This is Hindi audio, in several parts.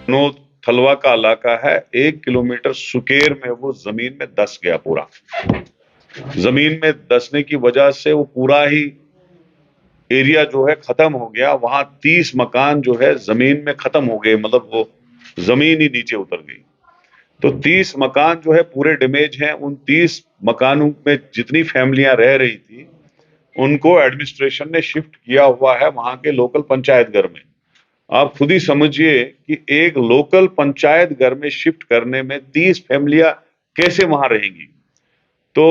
नो थलवा का इलाका है, 1 किलोमीटर सुकेर में वो जमीन में धंस गया पूरा। जमीन में धंसने की वजह से वो पूरा ही एरिया जो है खत्म हो गया। वहां 30 मकान जो है जमीन में खत्म हो गए, मतलब वो जमीन ही नीचे उतर गई। तो 30 मकान जो है पूरे डैमेज हैं। उन 30 मकानों में जितनी फैमिलियां रह रही थी उनको एडमिनिस्ट्रेशन ने शिफ्ट किया हुआ है वहां के लोकल पंचायत घर में। आप खुद ही समझिए कि एक लोकल पंचायत घर में शिफ्ट करने में 30 फैमिलियां कैसे वहां रहेंगी। तो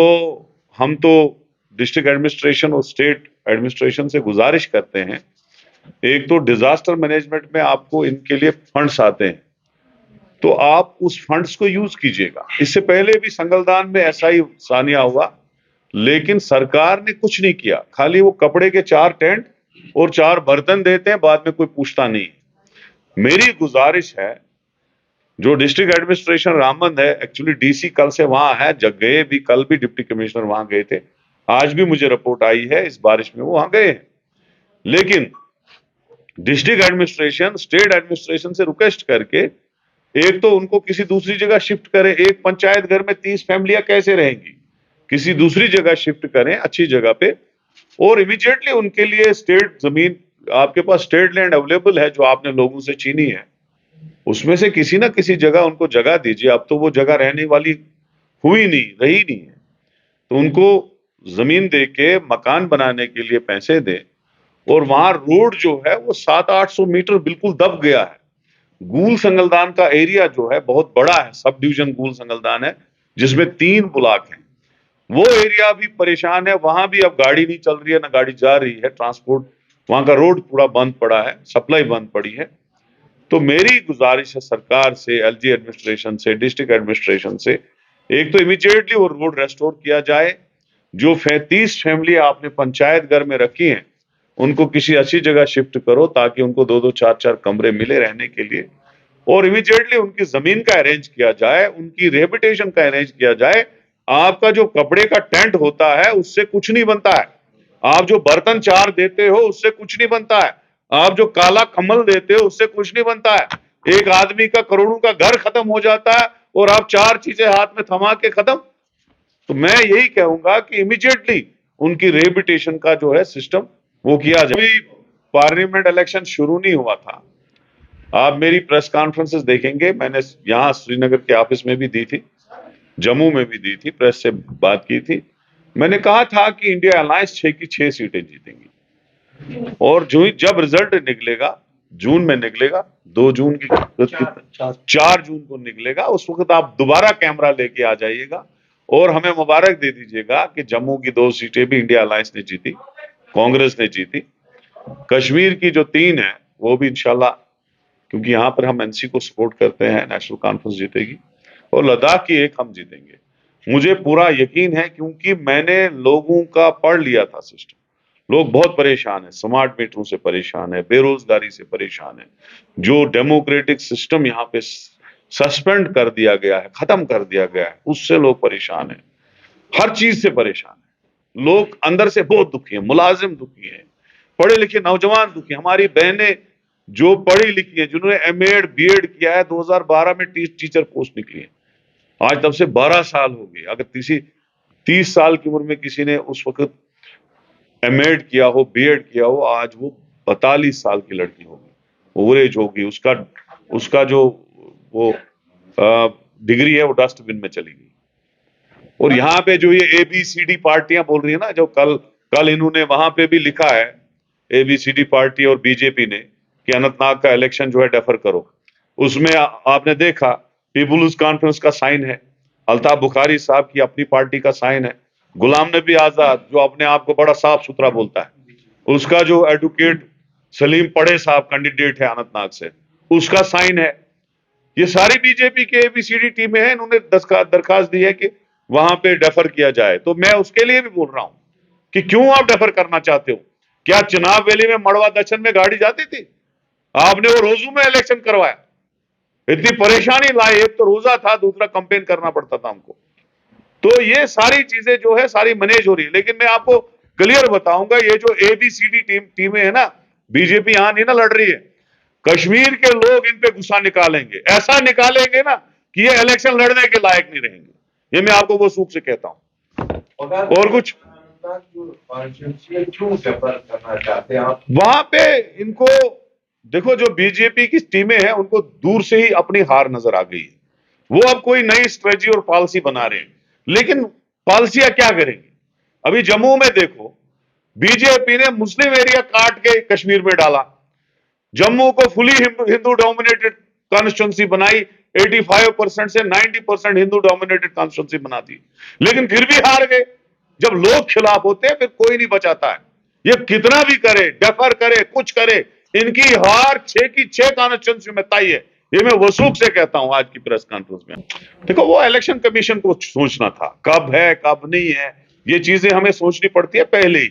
हम तो डिस्ट्रिक्ट एडमिनिस्ट्रेशन और स्टेट एडमिनिस्ट्रेशन से गुजारिश करते हैं, एक तो डिजास्टर मैनेजमेंट में आपको इनके लिए फंड्स आते हैं, तो आप उस फंड्स को यूज कीजिएगा। इससे पहले भी संगलदान में ऐसा ही सानिया हुआ, लेकिन सरकार ने कुछ नहीं किया। खाली वो कपड़े के 4 टेंट और 4 बर्तन देते हैं, बाद में कोई पूछता नहीं है। मेरी गुजारिश है, जो डिस्ट्रिक्ट एडमिनिस्ट्रेशन रामबन है, एक्चुअली डीसी कल से वहां है, जग गए भी, कल भी डिप्टी कमिश्नर वहां गए थे, आज भी मुझे रिपोर्ट आई है इस बारिश में वो वहां गए हैं। लेकिन डिस्ट्रिक्ट एडमिनिस्ट्रेशन स्टेट एडमिनिस्ट्रेशन से रिक्वेस्ट करके एक तो उनको किसी दूसरी जगह शिफ्ट करें। एक पंचायत घर में 30 फैमिलियां कैसे रहेंगी, किसी दूसरी जगह शिफ्ट करें अच्छी जगह पे। और इमीडिएटली उनके लिए स्टेट जमीन, आपके पास स्टेट लैंड अवेलेबल है जो आपने लोगों से छीनी है, उसमें से किसी ना किसी जगह उनको जगह दीजिए। अब तो वो जगह रहने वाली हुई नहीं, रही नहीं है, तो उनको जमीन दे के मकान बनाने के लिए पैसे दें। और वहां रोड जो है वो 700-800 मीटर बिल्कुल दब गया है। गूल संगलदान का एरिया जो है बहुत बड़ा है, सब डिवीजन गूल संगलदान है जिसमें 3 ब्लॉक हैं। वो एरिया भी परेशान है, वहां भी अब गाड़ी नहीं चल रही है, ना गाड़ी जा रही है, ट्रांसपोर्ट, वहां का रोड पूरा बंद पड़ा है, सप्लाई बंद पड़ी है। तो मेरी गुजारिश है सरकार से, एलजी एडमिनिस्ट्रेशन से, डिस्ट्रिक्ट एडमिनिस्ट्रेशन से, एक तो इमीडिएटली वो रोड रेस्टोर किया जाए। जो 30 फैमिली आपने पंचायत घर में रखी हैं उनको किसी अच्छी जगह शिफ्ट करो ताकि उनको 2-2 4-4 कमरे मिले रहने के लिए। और इमीडिएटली उनकी जमीन का अरेंज किया जाए, उनकी रिहेबिलिटेशन का अरेंज किया जाए। आपका जो कपड़े का टेंट होता है उससे कुछ नहीं बनता है, आप जो बर्तन 4 देते हो उससे कुछ नहीं बनता है, आप जो काला कम्बल देते हो उससे कुछ नहीं बनता है। एक आदमी का करोड़ों का घर खत्म हो जाता है और आप 4 चीजें हाथ में थमा के खत्म। तो मैं यही कहूंगा कि इमीडिएटली उनकी रिहेबिलिटेशन का जो है सिस्टम वो किया जाए। अभी पार्लियामेंट इलेक्शन शुरू नहीं हुआ था, आप मेरी प्रेस कॉन्फ्रेंसेस देखेंगे, मैंने यहां श्रीनगर के ऑफिस में भी दी थी, जम्मू में भी दी थी, प्रेस से बात की थी। मैंने कहा था कि इंडिया अलायंस 6 की 6 सीटें जीतेंगी। और जो ही जब रिजल्ट निकलेगा, जून में निकलेगा, 2 जून की 4 जून को निकलेगा, उस वक्त आप दोबारा कैमरा लेके आ जाइएगा और हमें मुबारक दे दीजिएगा कि जम्मू की 2 सीटें भी इंडिया अलायंस ने जीती, कांग्रेस ने जीती। कश्मीर की जो 3 है वो भी इंशाल्लाह, क्योंकि यहां पर हम एनसी को सपोर्ट करते हैं, नेशनल कॉन्फ्रेंस जीतेगी। और लद्दाख की 1 हम जीतेंगे, मुझे पूरा यकीन है, क्योंकि मैंने लोगों का पढ़ लिया था सिस्टम। लोग बहुत परेशान है, स्मार्ट मीटरों से परेशान है, बेरोजगारी से परेशान है, जो डेमोक्रेटिक सिस्टम यहाँ पे सस्पेंड कर दिया गया है, खत्म कर दिया गया है, उससे लोग परेशान है, हर चीज से परेशान है। लोग अंदर से बहुत दुखी है, मुलाजिम दुखी है, पढ़े लिखे नौजवान दुखी है। हमारी बहनें जो पढ़ी लिखी है, जिन्होंने एमएड बीएड किया है, 2012 में टीचर पोस्ट निकली है, आज तब से 12 साल हो गए। अगर किसी 30 साल की उम्र में किसी ने उस वक्त एमएड किया हो, बीएड किया हो, आज वो 42 साल की लड़की होगी, ओवरेज होगी, उसका उसका जो वो डिग्री है वो डस्टबिन में चली गई। और यहाँ पे जो ये एबीसीडी पार्टियां बोल रही है ना, जो कल कल इन्होंने वहां पे भी लिखा है, एबीसीडी पार्टी और बीजेपी ने, कि अनंतनाग का इलेक्शन जो है डेफर करो। उसमें आपने देखा पीपुल्स कॉन्फ्रेंस का साइन है, अल्ताफ बुखारी साहब की अपनी पार्टी का साइन है, गुलाम नबी आजाद जो अपने आप को बड़ा साफ सुथरा बोलता है, उसका जो एडवोकेट सलीम पड़े साहब कैंडिडेट है अनंतनाग से, उसका साइन है। ये सारी बीजेपी के एबीसीडी टीमें हैं, इन्होंने दरखास्त दी है कि वहां पे डेफर किया जाए। तो मैं उसके लिए भी बोल रहा हूं कि क्यों आप डेफर करना चाहते हो? क्या चिनाब वैली में मड़वा दर्शन में गाड़ी जाती थी? आपने वो रोजू में इलेक्शन करवाया, इतनी परेशानी लाई, एक तो रोजा था, दूसरा कंपेन करना पड़ता था हमको। तो ये सारी चीजें जो है सारी मैनेज हो रही है। लेकिन मैं आपको क्लियर बताऊंगा, ये जो एबीसीडी टीमें है ना, बीजेपी यहां नहीं ना लड़ रही है, कश्मीर के लोग इन पे गुस्सा निकालेंगे, ऐसा निकालेंगे ना कि ये इलेक्शन लड़ने के लायक नहीं रहेंगे। ये मैं आपको वो सूख से कहता हूं। और कुछ क्यों करना चाहते हैं आप वहां पे? इनको देखो, जो बीजेपी की टीमें हैं उनको दूर से ही अपनी हार नजर आ गई है। वो अब कोई नई स्ट्रेटजी और पॉलिसी बना रहे हैं, लेकिन पॉलिसियां क्या करेंगे? अभी जम्मू में देखो, बीजेपी ने मुस्लिम एरिया काट के कश्मीर में डाला, जम्मू को फुली हिंदू डोमिनेटेड कॉन्स्टिट्यूंसी बनाई, 85% से 90% हिंदू डोमिनेटेड कॉन्स्टिट्यूंसी बना दी, लेकिन फिर भी हार गए। जब लोग खिलाफ होते हैं फिर कोई नहीं बचाता है। ये कितना भी करे, डेफर करे, कुछ करे, इनकी हार 6 की 6 कॉन्स्टिट्यूंसी में तय है। ये मैं वसूख से कहता हूं आज की प्रेस कॉन्फ्रेंस में। देखो, वो इलेक्शन कमीशन को सोचना था, कब है कब नहीं है, ये चीजें हमें सोचनी पड़ती है पहले ही।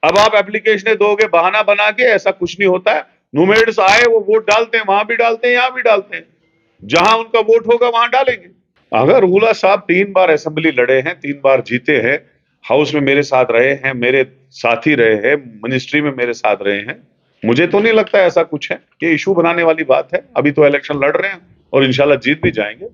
अब आप एप्लीकेशन दोगे बहाना बना के, ऐसा कुछ नहीं होता है। नोमेड्स आए, वो वोट डालते हैं, वहां भी डालते हैं, यहां भी डालते हैं, जहां उनका वोट होगा वहां डालेंगे। अगर रूला साहब 3 बार असेंबली लड़े हैं, 3 बार जीते हैं, हाउस में मेरे साथ रहे हैं, मेरे साथी रहे हैं, मिनिस्ट्री में मेरे साथ रहे हैं, मुझे तो नहीं लगता ऐसा कुछ है। ये इशू बनाने वाली बात है। अभी तो इलेक्शन लड़ रहे हैं और इंशाल्लाह जीत भी जाएंगे।